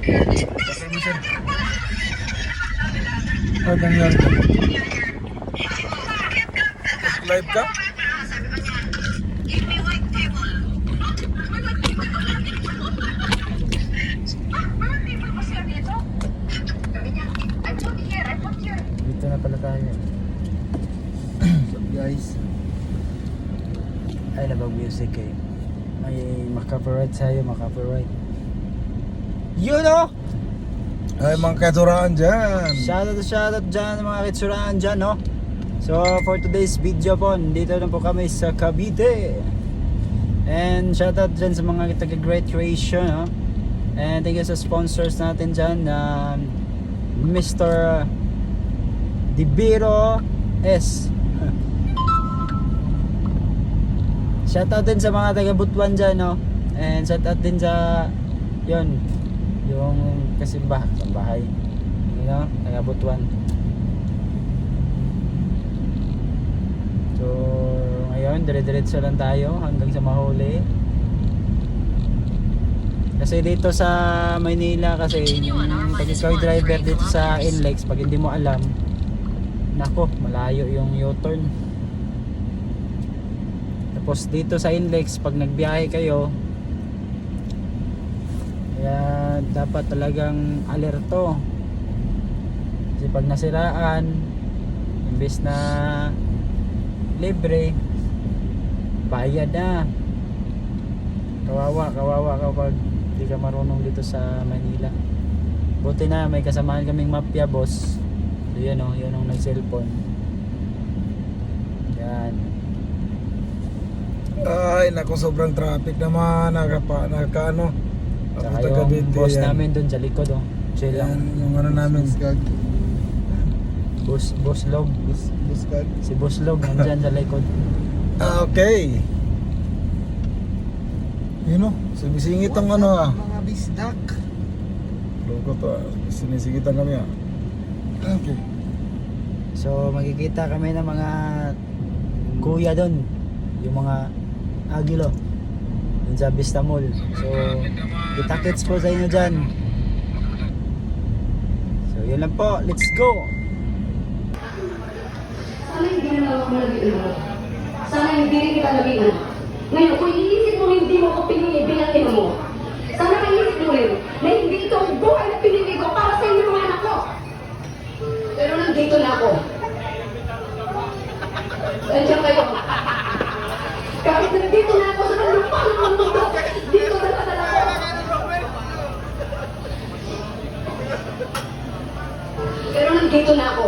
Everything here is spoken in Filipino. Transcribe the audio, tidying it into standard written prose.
Ano nangyari ka? Live ka? Dito na pala tayo. So guys, ay labag music eh. May maka-copyright sa'yo, maka-copyright. You know? Ay mga katsuraan dyan. Shoutout dyan mga katsuraan dyan, no? So for today's video po, dito na po kami sa Cavite. And shoutout dyan sa mga taga-Great Creation, no? And thank you sa sponsors natin dyan, Mr. Dibiro S. Shoutout din sa mga taga-Butuan dyan, no? And shoutout din sa yon yung kasimbahay, you know, taga-Butuan. So ngayon dire-diretso lang tayo hanggang sa mahuli. Kasi dito sa Maynila, kasi pag ikaw driver dito sa NLEX, pag hindi mo alam, nako, malayo yung U-turn. Tapos dito sa NLEX, pag nagbiyahe kayo, kaya dapat talagang alerto. Kasi pag nasiraan, imbes na libre, bayad na. Kawawa kapag hindi ka marunong dito sa Manila. Buti na may kasamahan kaming mafia boss. So yun o, yun ang nag-cellphone. Yan. Ay, naku, sobrang traffic naman. Naka-ano. Saka yung boss namin dun sa likod o. Chill lang. Yung ano namin. Boss Log. Si Boss Log nandyan sa likod. Okay. Yun o, sinisingit ang ano ah. Mga bisdak. Loko to ah, sinisingitan kami ah. Okay. So magkikita kami ng mga kuya doon, yung mga agilo dun sa Vista Mall. So kita-kits po sa inyo dyan. So yun lang po, let's go. Sana hindi na ako nag-iinom. Sana hindi rin kita nag-iinom. Ngayon, kung iisip mo hindi mo ko pinili bilang ina mo, sana maisip mo rin na hindi ito ang buhay na pinili ko para sa inyo mga anak ko. Pero nandito na ako. Nandiyan kayo. Kahit nandito na ako sa kalupaan ng mundo, dito na padala ko. Pero nandito na ako.